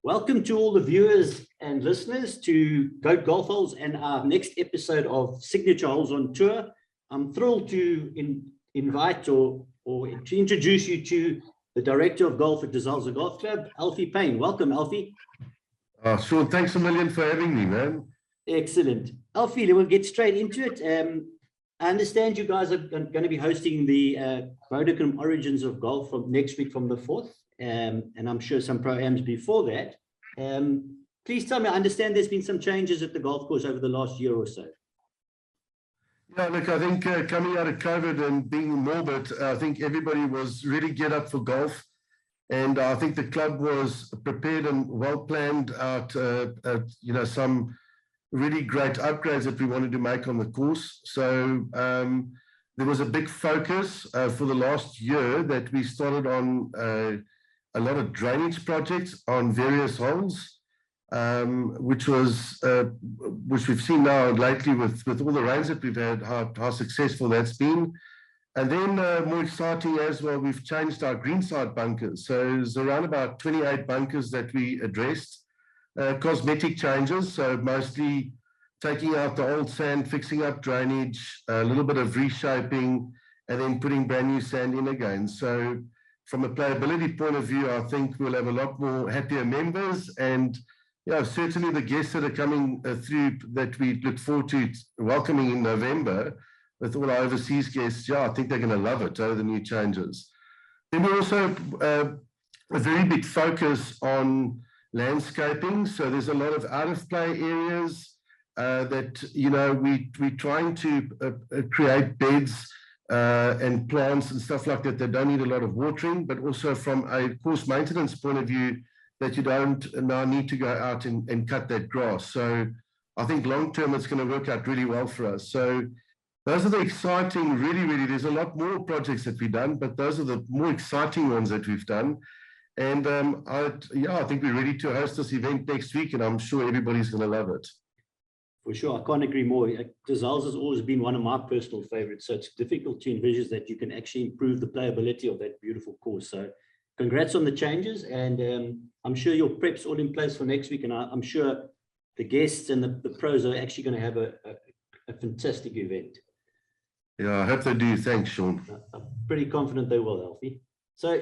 Welcome to all the viewers and listeners to G.o.a.t Golf Holes and our next episode of Signature Holes on Tour. I'm thrilled to invite or to introduce you to the Director of Golf at the Zalze Golf Club, Alfie Payne. Welcome, Alfie. Sean, thanks a million for having me, man. Excellent. Alfie, we'll get straight into it. I understand you guys are going to be hosting the Vodacom Origins of Golf from next week from the 4th. And I'm sure some pro-ams before that. Please tell me, I understand there's been some changes at the golf course over the last year or so. Yeah, look, I think coming out of COVID and being in Melbourne, I think everybody was really get up for golf. And I think the club was prepared and well planned out, some really great upgrades that we wanted to make on the course. So there was a big focus for the last year that we started on a lot of drainage projects on various holes, which we've seen now lately with all the rains that we've had, how successful that's been. And then more exciting as well, we've changed our greenside bunkers. So there's around about 28 bunkers that we addressed, cosmetic changes. So mostly taking out the old sand, fixing up drainage, a little bit of reshaping, and then putting brand new sand in again. So from a playability point of view, I think we'll have a lot more happier members, and certainly the guests that are coming through that we look forward to welcoming in November with all our overseas guests. I think they're going to love it, the new changes. Then we also a very big focus on landscaping. So there's a lot of out of play areas that we're trying to create beds and plants and stuff like that that don't need a lot of watering, but also from a course maintenance point of view that you don't now need to go out and cut that grass. So I think long term it's going to work out really well for us. So those are the exciting, really, there's a lot more projects that we've done, but those are the more exciting ones that we've done. And I think we're ready to host this event next week, and I'm sure everybody's going to love it. For sure, I can't agree more. Zalze has always been one of my personal favorites, so it's difficult to envisage that you can actually improve the playability of that beautiful course. So congrats on the changes, and I'm sure your prep's all in place for next week, and I'm sure the guests and the pros are actually going to have a fantastic event. Yeah, I hope they do. Thanks, Sean. I'm pretty confident they will, Alfie. So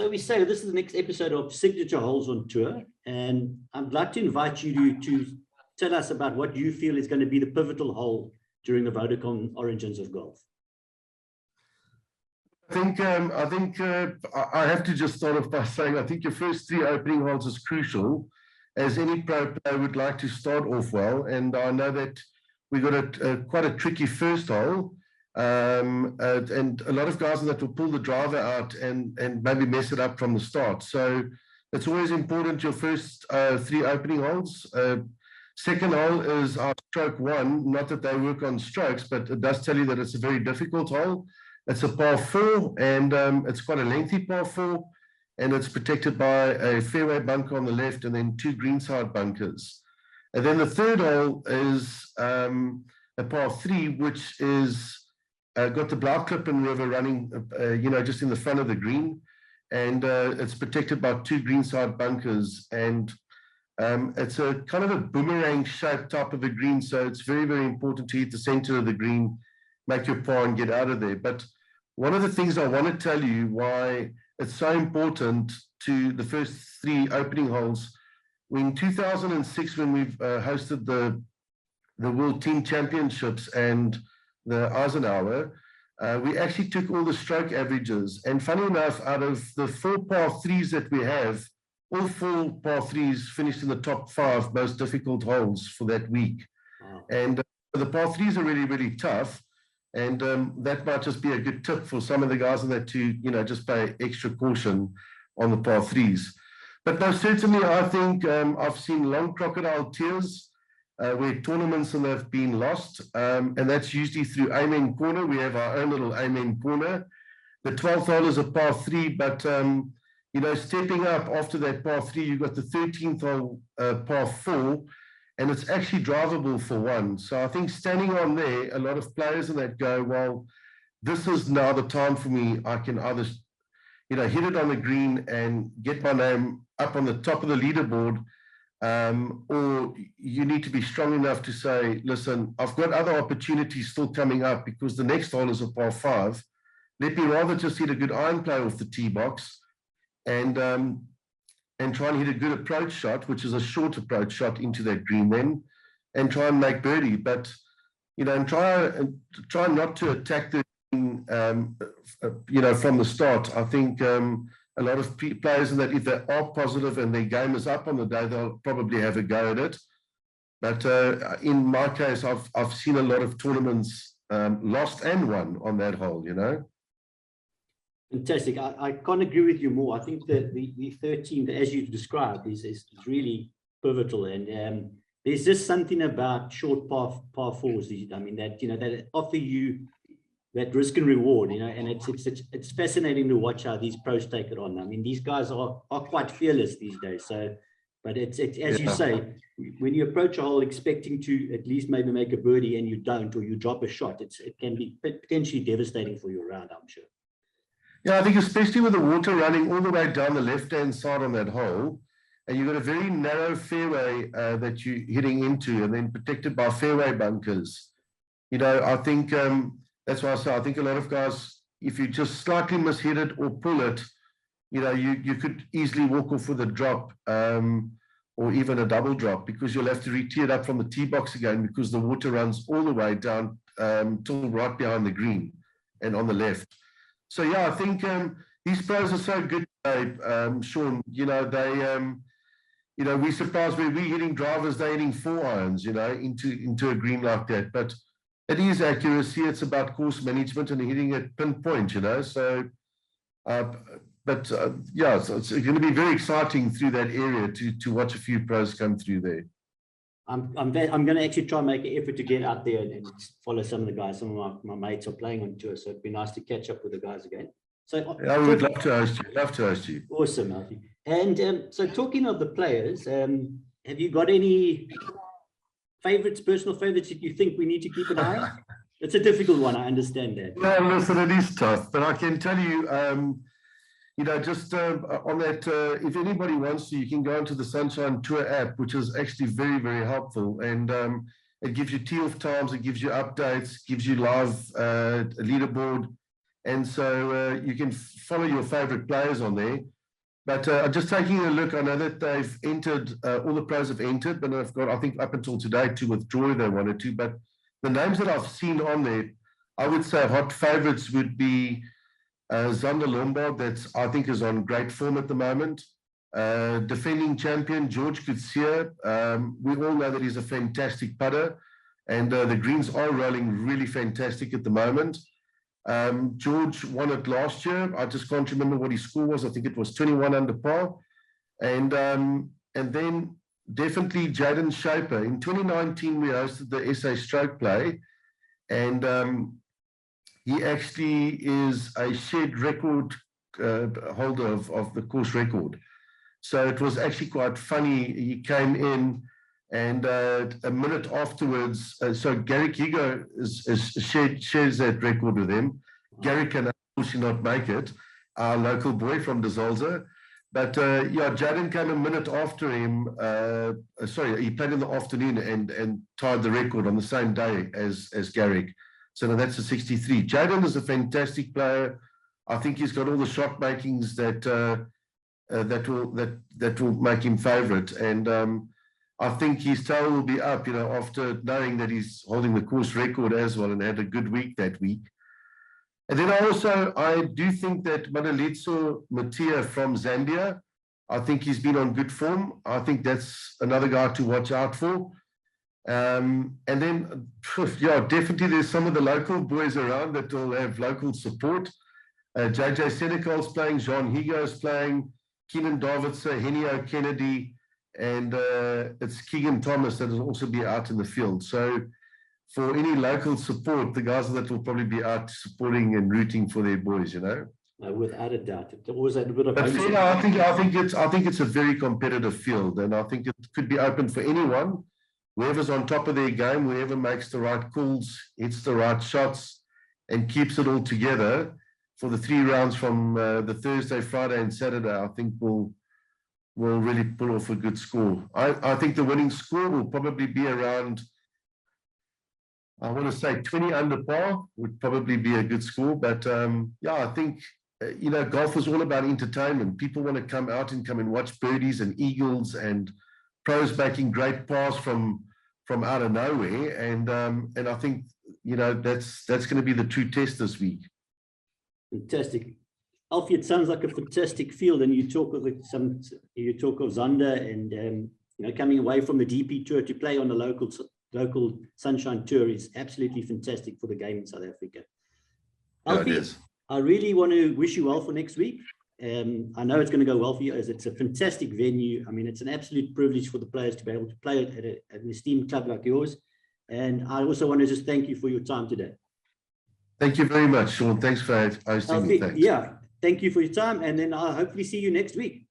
we say this is the next episode of Signature Holes on Tour, and I'd like to invite you to tell us about what you feel is going to be the pivotal hole during the Vodacom Origins of Golf. I think I have to just start off by saying I think your first 3 opening holes is crucial, as any pro player would like to start off well. And I know that we got quite a tricky first hole, and a lot of guys that will pull the driver out and maybe mess it up from the start. So it's always important your first 3 opening holes. Second hole is our stroke 1, not that they work on strokes, but it does tell you that it's a very difficult hole. It's a par 4, and it's quite a lengthy par 4, and it's protected by a fairway bunker on the left and then 2 greenside bunkers. And then the third hole is a par 3, which is got the Blauklippen River running, just in the front of the green, and it's protected by 2 greenside bunkers, and it's a kind of a boomerang shaped type of a green, so it's very, very important to hit the center of the green, make your par and get out of there. But one of the things I want to tell you why it's so important to the first 3 opening holes, in 2006 when we've hosted the World Team Championships and the Eisenhower, we actually took all the stroke averages, and funny enough, out of the 4 par 3s that we have, all 4 par 3s finished in the top 5 most difficult holes for that week. Wow. And the par 3s are really, really tough. And that might just be a good tip for some of the guys in that to, just pay extra caution on the par 3s. But no, certainly I think I've seen long crocodile tears where tournaments have been lost. And that's usually through Amen Corner. We have our own little Amen Corner. The 12th hole is a par 3, but stepping up after that par 3, you've got the 13th hole par 4, and it's actually drivable for 1. So I think standing on there, a lot of players in that go, well, this is now the time for me. I can either hit it on the green and get my name up on the top of the leaderboard. Or you need to be strong enough to say, listen, I've got other opportunities still coming up because the next hole is a par 5. Let me rather just hit a good iron play off the tee box and try and hit a good approach shot, which is a short approach shot into that green then, and try and make birdie. But, and try not to attack the green, from the start. I think a lot of players in that, if they are positive and their game is up on the day, they'll probably have a go at it. But in my case, I've seen a lot of tournaments lost and won on that hole, Fantastic. I can't agree with you more. I think that the 13, as you described, is really pivotal. And there's just something about short par 4s. I mean, that offer you that risk and reward, and it's fascinating to watch how these pros take it on. I mean, these guys are quite fearless these days. So, but it's as you say, when you approach a hole expecting to at least maybe make a birdie and you don't, or you drop a shot, it can be potentially devastating for your round, I'm sure. Yeah, I think especially with the water running all the way down the left-hand side on that hole, and you've got a very narrow fairway that you're hitting into, and then protected by fairway bunkers. I think that's why I say I think a lot of guys, if you just slightly mishit it or pull it, you could easily walk off with a drop or even a double drop, because you'll have to re-tee it up from the tee box again, because the water runs all the way down till right behind the green and on the left. So yeah, I think these pros are so good, Sean. We're surprised when we're hitting drivers, they're hitting 4 irons, into a green like that. But it is accuracy. It's about course management and hitting it pinpoint, So, yeah, it's going to be very exciting through that area to watch a few pros come through there. I'm going to actually try and make an effort to get out there and follow some of the guys. Some of my mates are playing on tour, so it'd be nice to catch up with the guys again. So I would love to host you. Awesome, Alfie. And so talking of the players, have you got any personal favorites that you think we need to keep an eye on? It's a difficult one, I understand that. Yeah, listen, it is tough, but I can tell you, just on that, if anybody wants to, you can go into the Sunshine Tour app, which is actually very, very helpful. And it gives you tee-off times, it gives you updates, gives you live leaderboard. And so you can follow your favorite players on there. But just taking a look, I know that they've entered, all the pros have entered, but I've got, I think, up until today to withdraw if they wanted to. But the names that I've seen on there, I would say hot favorites would be Zander Lombard, that's I think is on great form at the moment. Defending champion George Coetzee, we all know that he's a fantastic putter, and the greens are rolling really fantastic at the moment. George won it last year. I just can't remember what his score was. I think it was 21 under par. And then definitely Jayden Schaper. In 2019, we hosted the SA Stroke Play, and he actually is a shared record holder of the course record. So it was actually quite funny. He came in, and a minute afterwards, so Garrick Higgo shares that record with him. Garrick can unfortunately not make it, our local boy from Zalze. But yeah, Jayden came a minute after him. He played in the afternoon and tied the record on the same day as Garrick. So now that's a 63. Jayden is a fantastic player. I think he's got all the shot makings that will make him favourite. And I think his tail will be up, after knowing that he's holding the course record as well and had a good week that week. And then I do think that Madeletso Matia from Zambia, I think he's been on good form. I think that's another guy to watch out for. And then, yeah, definitely there's some of the local boys around that will have local support. JJ Senegal's playing, Jean Higgo's playing, Keenan Davidson, Henio Kennedy, and it's Keegan Thomas that will also be out in the field. So for any local support, the guys that will probably be out supporting and rooting for their boys, Without a doubt. It always had a bit of but I think it's a very competitive field, and I think it could be open for anyone. Whoever's on top of their game, whoever makes the right calls, hits the right shots, and keeps it all together for the 3 rounds from the Thursday, Friday, and Saturday, I think will really pull off a good score. I think the winning score will probably be around, I want to say 20 under par would probably be a good score. But yeah, I think, you know, golf is all about entertainment. People want to come out and come and watch birdies and eagles and pros making great pars from out of nowhere. And I think, you know, that's going to be the true test this week. Fantastic. Alfie, it sounds like a fantastic field, and you talk of Zander and you know, coming away from the DP Tour to play on the local Sunshine Tour is absolutely fantastic for the game in South Africa. Alfie, Yeah, I really want to wish you well for next week. I know it's going to go well for you, as it's a fantastic venue. I mean, it's an absolute privilege for the players to be able to play at an esteemed club like yours. And I also want to just thank you for your time today. Thank you very much, Sean. Thanks for hosting me. Thanks. Yeah, thank you for your time, and then I'll hopefully see you next week.